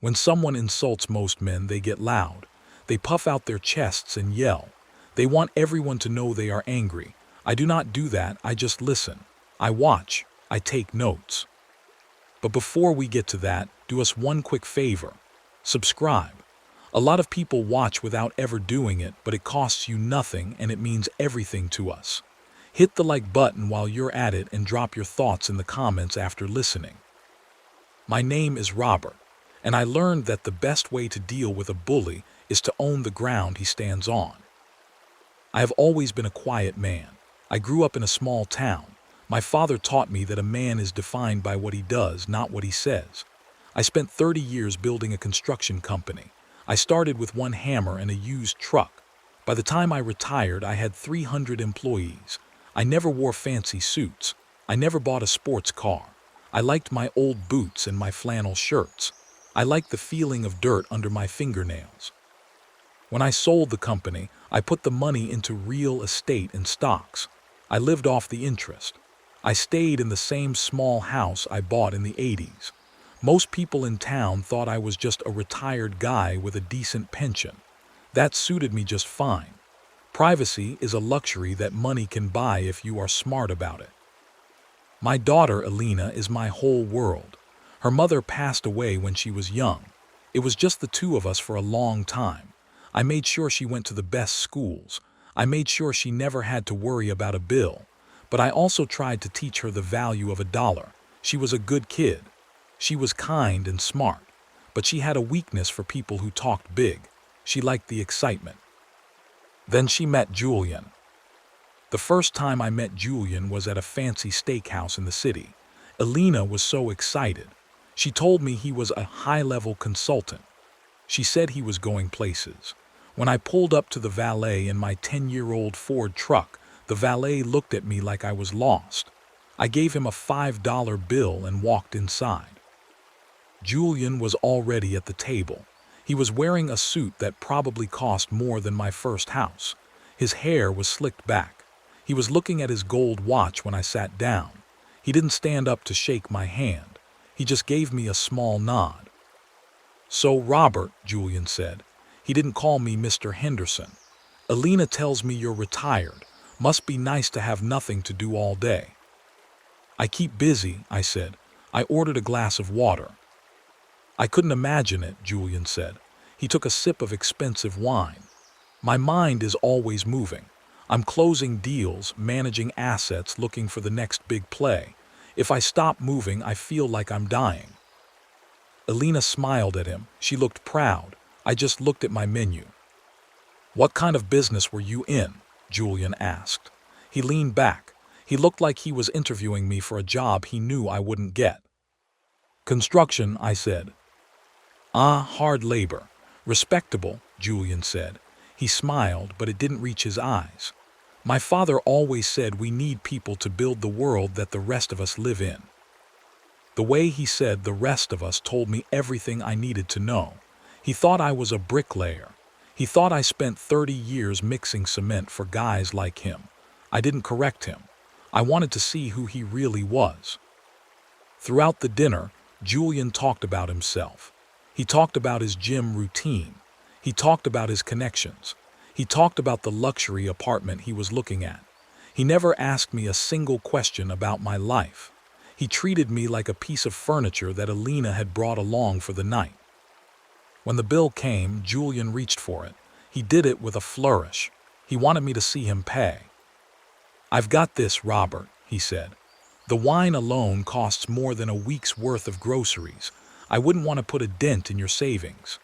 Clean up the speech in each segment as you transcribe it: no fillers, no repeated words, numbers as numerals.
When someone insults most men, they get loud. They puff out their chests and yell. They want everyone to know they are angry. I do not do that, I just listen. I watch. I take notes. But before we get to that, do us one quick favor. Subscribe. A lot of people watch without ever doing it, but it costs you nothing and it means everything to us. Hit the like button while you're at it and drop your thoughts in the comments after listening. My name is Robert, and I learned that the best way to deal with a bully is to own the ground he stands on. I have always been a quiet man. I grew up in a small town. My father taught me that a man is defined by what he does, not what he says. I spent 30 years building a construction company. I started with one hammer and a used truck. By the time I retired, I had 300 employees. I never wore fancy suits. I never bought a sports car. I liked my old boots and my flannel shirts. I liked the feeling of dirt under my fingernails. When I sold the company, I put the money into real estate and stocks. I lived off the interest. I stayed in the same small house I bought in the 80s. Most people in town thought I was just a retired guy with a decent pension. That suited me just fine. Privacy is a luxury that money can buy if you are smart about it. My daughter, Alina, is my whole world. Her mother passed away when she was young. It was just the two of us for a long time. I made sure she went to the best schools. I made sure she never had to worry about a bill. But I also tried to teach her the value of a dollar. She was a good kid. She was kind and smart. But she had a weakness for people who talked big. She liked the excitement. Then she met Julian. The first time I met Julian was at a fancy steakhouse in the city. Alina was so excited. She told me he was a high-level consultant. She said he was going places. When I pulled up to the valet in my 10-year-old Ford truck, the valet looked at me like I was lost. I gave him a $5 bill and walked inside. Julian was already at the table. He was wearing a suit that probably cost more than my first house. His hair was slicked back. He was looking at his gold watch when I sat down. He didn't stand up to shake my hand. He just gave me a small nod. "So, Robert," Julian said. He didn't call me Mr. Henderson. "Alina tells me you're retired. Must be nice to have nothing to do all day." "I keep busy," I said. I ordered a glass of water. "I couldn't imagine it," Julian said. He took a sip of expensive wine. "My mind is always moving. I'm closing deals, managing assets, looking for the next big play. If I stop moving, I feel like I'm dying." Alina smiled at him. She looked proud. I just looked at my menu. "What kind of business were you in?" Julian asked. He leaned back. He looked like he was interviewing me for a job he knew I wouldn't get. "Construction," I said. "Ah, hard labor. Respectable," Julian said. He smiled, but it didn't reach his eyes. "My father always said we need people to build the world that the rest of us live in." The way he said "the rest of us" told me everything I needed to know. He thought I was a bricklayer. He thought I spent 30 years mixing cement for guys like him. I didn't correct him. I wanted to see who he really was. Throughout the dinner, Julian talked about himself. He talked about his gym routine. He talked about his connections. He talked about the luxury apartment he was looking at. He never asked me a single question about my life. He treated me like a piece of furniture that Alina had brought along for the night. When the bill came, Julian reached for it. He did it with a flourish. He wanted me to see him pay. "I've got this, Robert," he said. "The wine alone costs more than a week's worth of groceries. I wouldn't want to put a dent in your savings."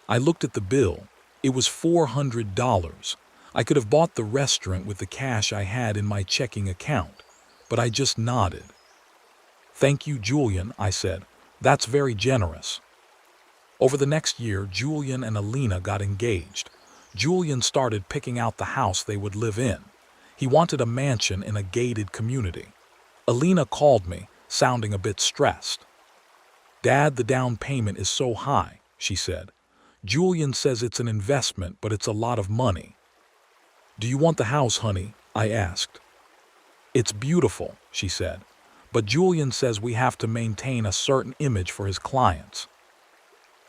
I looked at the bill. It was $400. I could have bought the restaurant with the cash I had in my checking account, but I just nodded. "Thank you, Julian," I said. "That's very generous." Over the next year, Julian and Alina got engaged. Julian started picking out the house they would live in. He wanted a mansion in a gated community. Alina called me, sounding a bit stressed. "Dad, the down payment is so high," she said. "Julian says it's an investment, but it's a lot of money." "Do you want the house, honey?" I asked. "It's beautiful," she said, "but Julian says we have to maintain a certain image for his clients."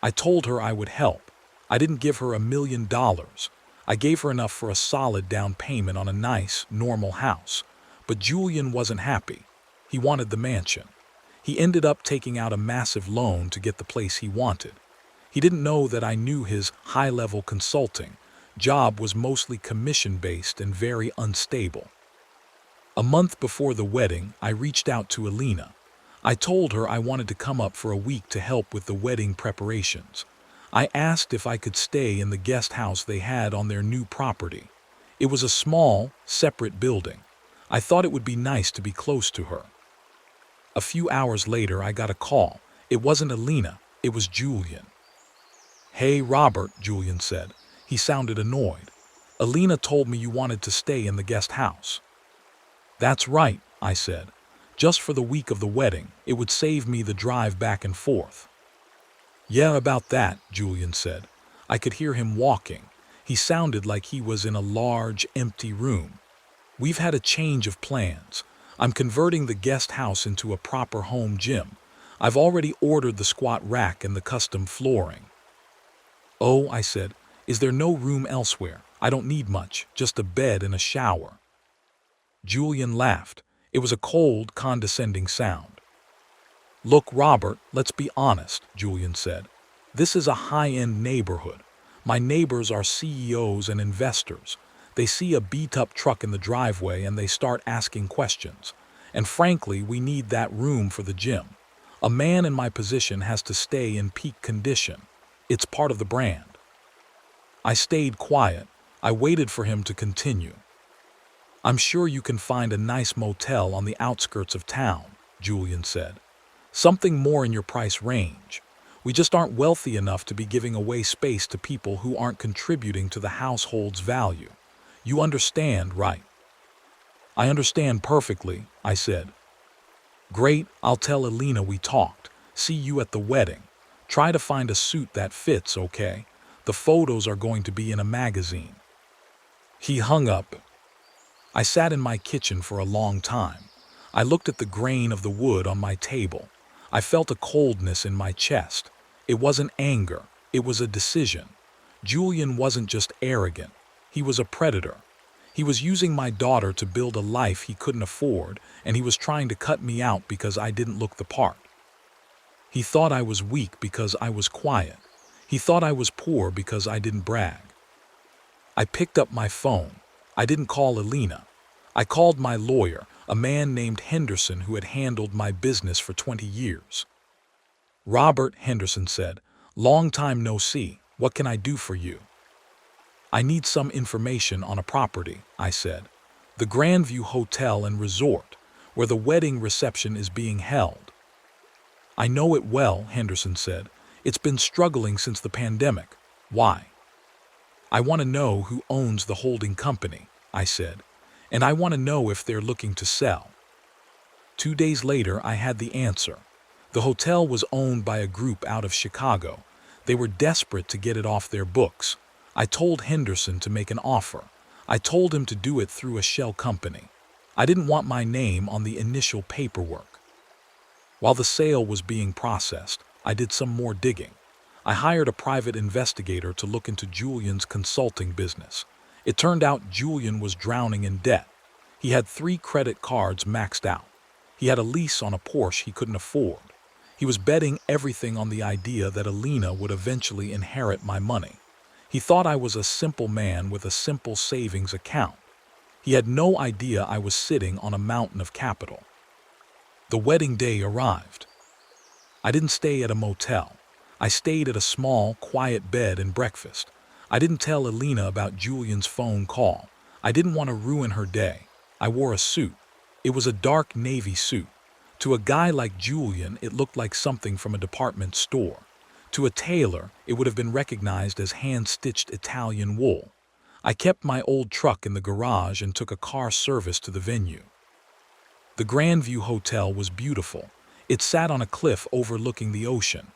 I told her I would help. I didn't give her $1 million. I gave her enough for a solid down payment on a nice, normal house. But Julian wasn't happy. He wanted the mansion. He ended up taking out a massive loan to get the place he wanted. He didn't know that I knew his high-level consulting job was mostly commission-based and very unstable. A month before the wedding, I reached out to Alina. I told her I wanted to come up for a week to help with the wedding preparations. I asked if I could stay in the guest house they had on their new property. It was a small, separate building. I thought it would be nice to be close to her. A few hours later, I got a call. It wasn't Alina, it was Julian. "Hey, Robert," Julian said. He sounded annoyed. "Alina told me you wanted to stay in the guest house." "That's right," I said. "Just for the week of the wedding, it would save me the drive back and forth." "Yeah, about that," Julian said. I could hear him walking. He sounded like he was in a large, empty room. "We've had a change of plans. I'm converting the guest house into a proper home gym. I've already ordered the squat rack and the custom flooring." "Oh," I said, "is there no room elsewhere? I don't need much, just a bed and a shower." Julian laughed. It was a cold, condescending sound. "Look, Robert, let's be honest," Julian said. "This is a high-end neighborhood. My neighbors are CEOs and investors. They see a beat-up truck in the driveway and they start asking questions. And frankly, we need that room for the gym. A man in my position has to stay in peak condition. It's part of the brand." I stayed quiet. I waited for him to continue. "I'm sure you can find a nice motel on the outskirts of town," Julian said. "Something more in your price range. We just aren't wealthy enough to be giving away space to people who aren't contributing to the household's value. You understand, right?" "I understand perfectly," I said. "Great, I'll tell Alina we talked. See you at the wedding. Try to find a suit that fits, okay? The photos are going to be in a magazine." He hung up. I sat in my kitchen for a long time. I looked at the grain of the wood on my table. I felt a coldness in my chest. It wasn't anger, it was a decision. Julian wasn't just arrogant, he was a predator. He was using my daughter to build a life he couldn't afford, and he was trying to cut me out because I didn't look the part. He thought I was weak because I was quiet. He thought I was poor because I didn't brag. I picked up my phone. I didn't call Alina. I called my lawyer, a man named Henderson who had handled my business for 20 years. "Robert," Henderson said, "long time no see. What can I do for you?" "I need some information on a property," I said. "The Grandview Hotel and Resort, where the wedding reception is being held." "I know it well," Henderson said. "It's been struggling since the pandemic. Why?" "I want to know who owns the holding company," I said. "And I want to know if they're looking to sell." 2 days later, I had the answer. The hotel was owned by a group out of Chicago. They were desperate to get it off their books. I told Henderson to make an offer. I told him to do it through a shell company. I didn't want my name on the initial paperwork. While the sale was being processed, I did some more digging. I hired a private investigator to look into Julian's consulting business. It turned out Julian was drowning in debt. He had 3 credit cards maxed out. He had a lease on a Porsche he couldn't afford. He was betting everything on the idea that Alina would eventually inherit my money. He thought I was a simple man with a simple savings account. He had no idea I was sitting on a mountain of capital. The wedding day arrived. I didn't stay at a motel. I stayed at a small, quiet bed and breakfast. I didn't tell Alina about Julian's phone call. I didn't want to ruin her day. I wore a suit. It was a dark navy suit. To a guy like Julian, it looked like something from a department store. To a tailor, it would have been recognized as hand-stitched Italian wool. I kept my old truck in the garage and took a car service to the venue. The Grandview Hotel was beautiful. It sat on a cliff overlooking the ocean.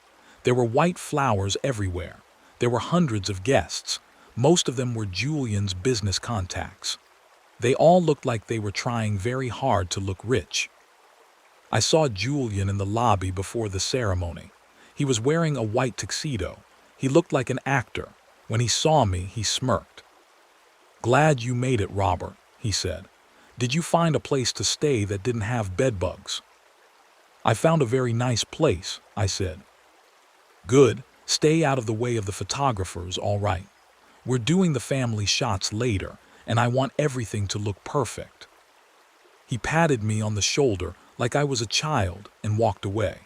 There were white flowers everywhere. There were hundreds of guests. Most of them were Julian's business contacts. They all looked like they were trying very hard to look rich. I saw Julian in the lobby before the ceremony. He was wearing a white tuxedo. He looked like an actor. When he saw me, he smirked. "Glad you made it, Robert," he said. "Did you find a place to stay that didn't have bedbugs?" "I found a very nice place," I said. "Good. Stay out of the way of the photographers, all right. We're doing the family shots later, and I want everything to look perfect." He patted me on the shoulder like I was a child and walked away.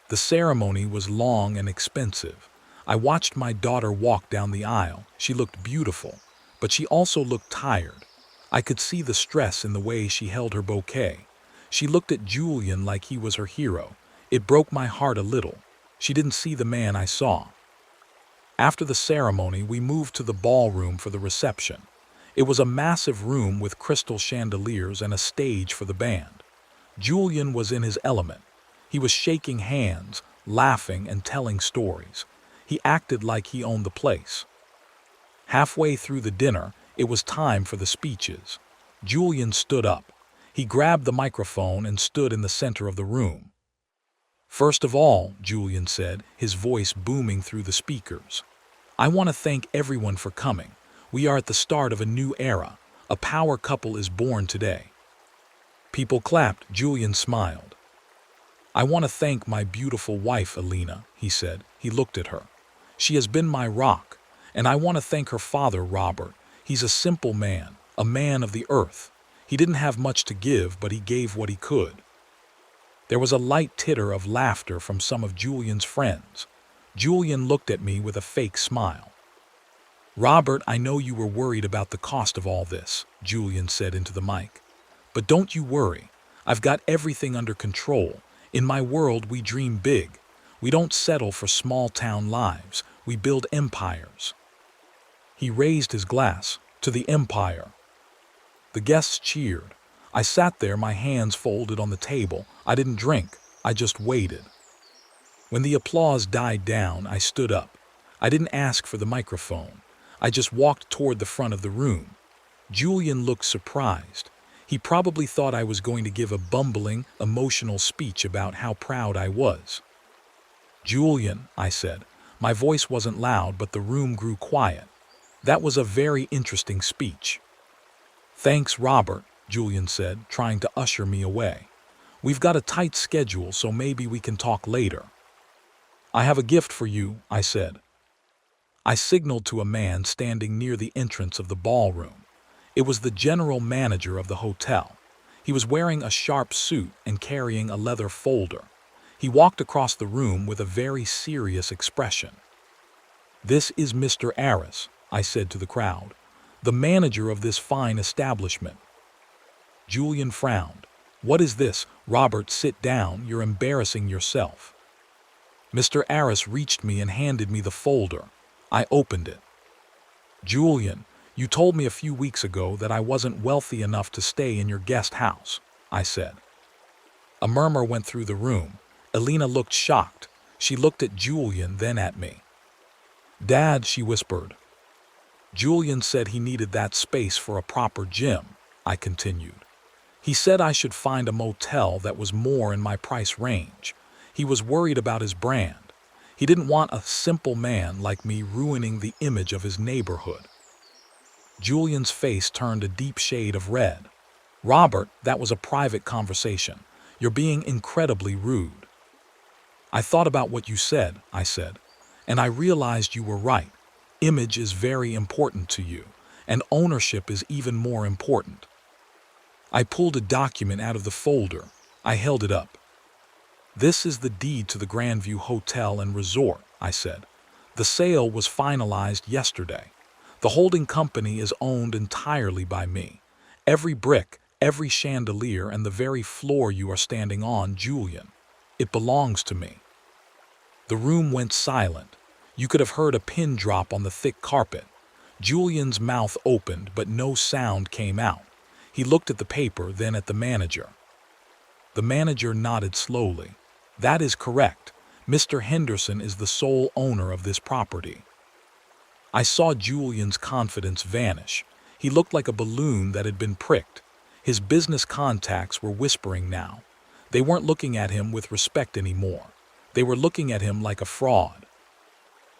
The ceremony was long and expensive. I watched my daughter walk down the aisle. She looked beautiful, but she also looked tired. I could see the stress in the way she held her bouquet. She looked at Julian like he was her hero. It broke my heart a little. She didn't see the man I saw. After the ceremony, we moved to the ballroom for the reception. It was a massive room with crystal chandeliers and a stage for the band. Julian was in his element. He was shaking hands, laughing, and telling stories. He acted like he owned the place. Halfway through the dinner, it was time for the speeches. Julian stood up. He grabbed the microphone and stood in the center of the room. "First of all," Julian said, his voice booming through the speakers, "I want to thank everyone for coming. We are at the start of a new era. A power couple is born today." People clapped. Julian smiled. "I want to thank my beautiful wife, Alina," he said. He looked at her. "She has been my rock. And I want to thank her father, Robert. He's a simple man, a man of the earth. He didn't have much to give, but he gave what he could." There was a light titter of laughter from some of Julian's friends. Julian looked at me with a fake smile. "Robert, I know you were worried about the cost of all this," Julian said into the mic. "But don't you worry. I've got everything under control. In my world, we dream big. We don't settle for small-town lives. We build empires." He raised his glass to the empire. The guests cheered. I sat there, my hands folded on the table. I didn't drink. I just waited. When the applause died down, I stood up. I didn't ask for the microphone. I just walked toward the front of the room. Julian looked surprised. He probably thought I was going to give a bumbling, emotional speech about how proud I was. "Julian," I said. My voice wasn't loud, but the room grew quiet. "That was a very interesting speech." "Thanks, Robert," Julian said, trying to usher me away. "We've got a tight schedule, so maybe we can talk later." "I have a gift for you," I said. I signaled to a man standing near the entrance of the ballroom. It was the general manager of the hotel. He was wearing a sharp suit and carrying a leather folder. He walked across the room with a very serious expression. "This is Mr. Aris," I said to the crowd, "the manager of this fine establishment." Julian frowned. "What is this?" "Robert, sit down. You're embarrassing yourself." Mr. Aris reached me and handed me the folder. I opened it. "Julian, you told me a few weeks ago that I wasn't wealthy enough to stay in your guest house," I said. A murmur went through the room. Alina looked shocked. She looked at Julian, then at me. "Dad," she whispered. "Julian said he needed that space for a proper gym," I continued. "He said I should find a motel that was more in my price range. He was worried about his brand. He didn't want a simple man like me ruining the image of his neighborhood." Julian's face turned a deep shade of red. "Robert, that was a private conversation. You're being incredibly rude." "I thought about what you said," I said, "and I realized you were right. Image is very important to you, and ownership is even more important." I pulled a document out of the folder. I held it up. "This is the deed to the Grandview Hotel and Resort," I said. "The sale was finalized yesterday. The holding company is owned entirely by me. Every brick, every chandelier, and the very floor you are standing on, Julian. It belongs to me." The room went silent. You could have heard a pin drop on the thick carpet. Julian's mouth opened, but no sound came out. He looked at the paper, then at the manager. The manager nodded slowly. "That is correct. Mr. Henderson is the sole owner of this property." I saw Julian's confidence vanish. He looked like a balloon that had been pricked. His business contacts were whispering now. They weren't looking at him with respect anymore. They were looking at him like a fraud.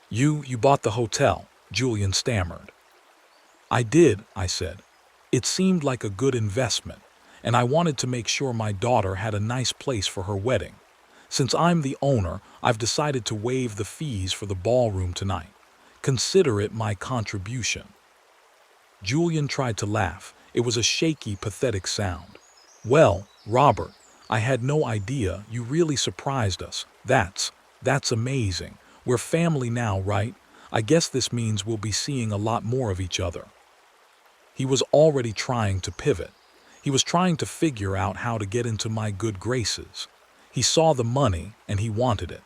You bought the hotel, Julian stammered. I did, I said. It seemed like a good investment, and I wanted to make sure my daughter had a nice place for her wedding. Since I'm the owner, I've decided to waive the fees for the ballroom tonight. Consider it my contribution. Julian tried to laugh. It was a shaky, pathetic sound. Well, Robert, I had no idea. You really surprised us. That's amazing. We're family now, right? I guess this means we'll be seeing a lot more of each other. He was already trying to pivot. He was trying to figure out how to get into my good graces. He saw the money and he wanted it.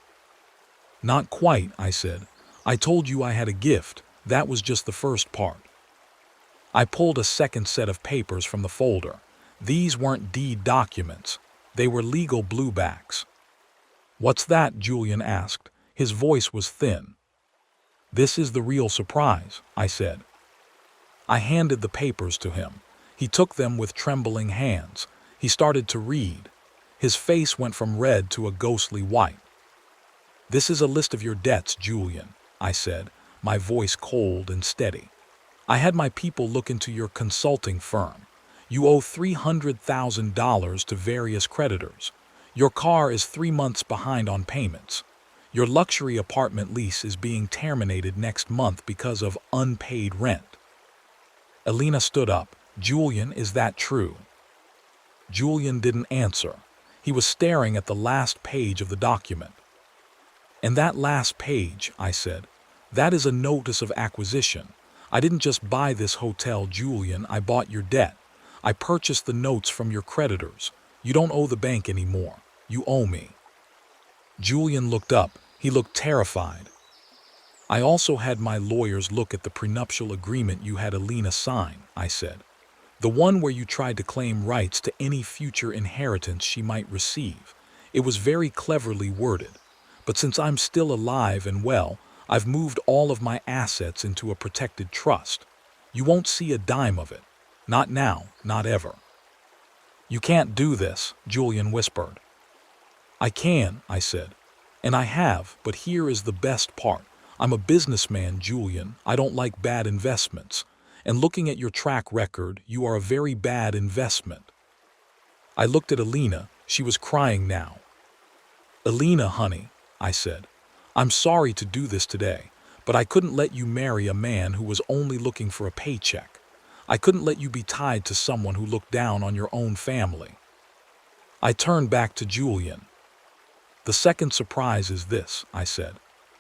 Not quite, I said. I told you I had a gift. That was just the first part. I pulled a second set of papers from the folder. These weren't deed documents. They were legal bluebacks. What's that? Julian asked. His voice was thin. This is the real surprise, I said. I handed the papers to him. He took them with trembling hands. He started to read. His face went from red to a ghostly white. This is a list of your debts, Julian, I said, my voice cold and steady. I had my people look into your consulting firm. You owe $300,000 to various creditors. Your car is 3 months behind on payments. Your luxury apartment lease is being terminated next month because of unpaid rent. Alina stood up. Julian, is that true? Julian didn't answer. He was staring at the last page of the document. And that last page, I said, that is a notice of acquisition. I didn't just buy this hotel, Julian. I bought your debt. I purchased the notes from your creditors. You don't owe the bank anymore. You owe me. Julian looked up. He looked terrified. I also had my lawyers look at the prenuptial agreement you had Alina sign, I said. The one where you tried to claim rights to any future inheritance she might receive. It was very cleverly worded. But since I'm still alive and well, I've moved all of my assets into a protected trust. You won't see a dime of it. Not now, not ever. You can't do this, Julian whispered. I can, I said. And I have, but here is the best part. I'm a businessman, Julian. I don't like bad investments. And looking at your track record, you are a very bad investment. I looked at Alina. She was crying now. Alina, honey, I said, I'm sorry to do this today, but I couldn't let you marry a man who was only looking for a paycheck. I couldn't let you be tied to someone who looked down on your own family. I turned back to Julian. The second surprise is this, I said.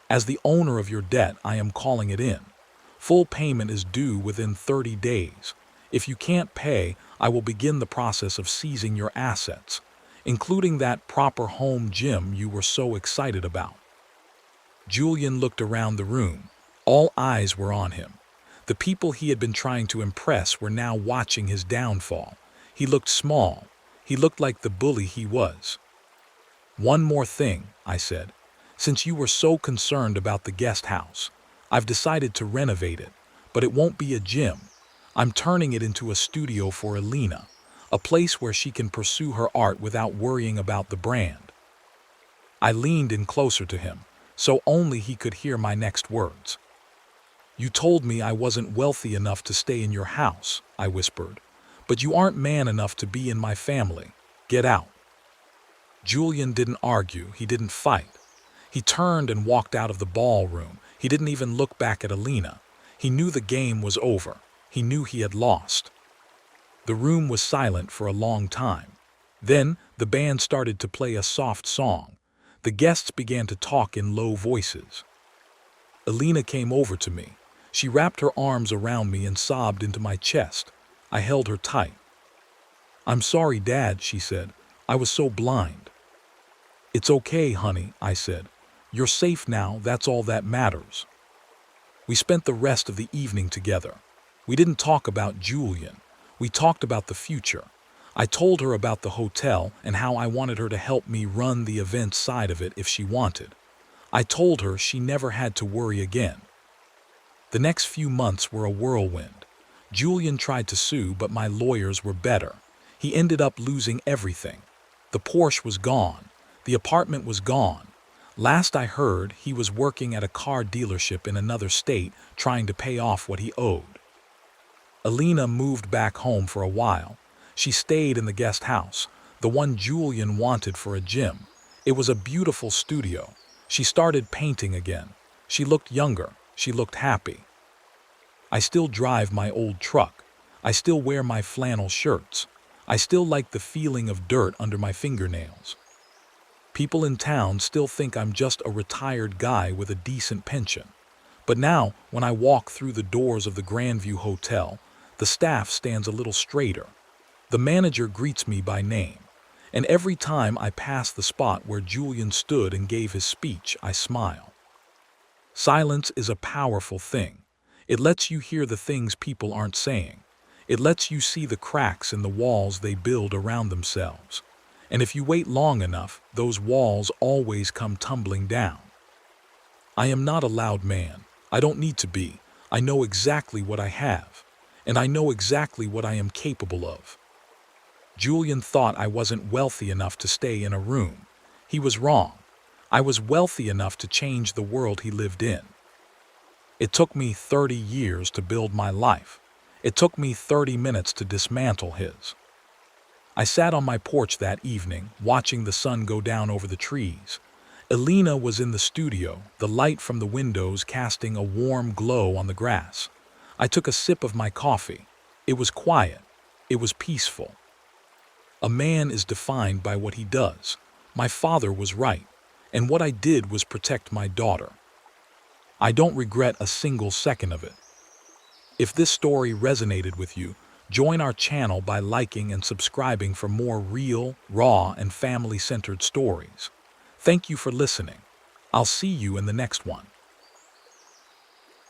As the owner of your debt, I am calling it in. Full payment is due within 30 days. If you can't pay, I will begin the process of seizing your assets, including that proper home gym you were so excited about. Julian looked around the room. All eyes were on him. The people he had been trying to impress were now watching his downfall. He looked small. He looked like the bully he was. One more thing, I said. Since you were so concerned about the guest house, I've decided to renovate it, but it won't be a gym. I'm turning it into a studio for Alina, a place where she can pursue her art without worrying about the brand. I leaned in closer to him, so only he could hear my next words. You told me I wasn't wealthy enough to stay in your house, I whispered, but you aren't man enough to be in my family. Get out. Julian didn't argue. He didn't fight. He turned and walked out of the ballroom. He didn't even look back at Alina. He knew the game was over. He knew he had lost. The room was silent for a long time. Then the band started to play a soft song. The guests began to talk in low voices. Alina came over to me. She wrapped her arms around me and sobbed into my chest. I held her tight. I'm sorry, Dad, she said. I was so blind. It's okay, honey, I said. You're safe now, that's all that matters. We spent the rest of the evening together. We didn't talk about Julian. We talked about the future. I told her about the hotel and how I wanted her to help me run the event side of it if she wanted. I told her she never had to worry again. The next few months were a whirlwind. Julian tried to sue, but my lawyers were better. He ended up losing everything. The Porsche was gone. The apartment was gone. Last I heard, he was working at a car dealership in another state trying to pay off what he owed. Alina moved back home for a while. She stayed in the guest house, the one Julian wanted for a gym. It was a beautiful studio. She started painting again. She looked younger. She looked happy. I still drive my old truck. I still wear my flannel shirts. I still like the feeling of dirt under my fingernails. People in town still think I'm just a retired guy with a decent pension. But now, when I walk through the doors of the Grandview Hotel, the staff stands a little straighter. The manager greets me by name. And every time I pass the spot where Julian stood and gave his speech, I smile. Silence is a powerful thing. It lets you hear the things people aren't saying. It lets you see the cracks in the walls they build around themselves. And if you wait long enough, those walls always come tumbling down. I am not a loud man. I don't need to be. I know exactly what I have. And I know exactly what I am capable of. Julian thought I wasn't wealthy enough to stay in a room. He was wrong. I was wealthy enough to change the world he lived in. It took me 30 years to build my life. It took me 30 minutes to dismantle his. I sat on my porch that evening, watching the sun go down over the trees. Alina was in the studio, the light from the windows casting a warm glow on the grass. I took a sip of my coffee. It was quiet. It was peaceful. A man is defined by what he does. My father was right, and what I did was protect my daughter. I don't regret a single second of it. If this story resonated with you, join our channel by liking and subscribing for more real, raw, and family-centered stories. Thank you for listening. I'll see you in the next one.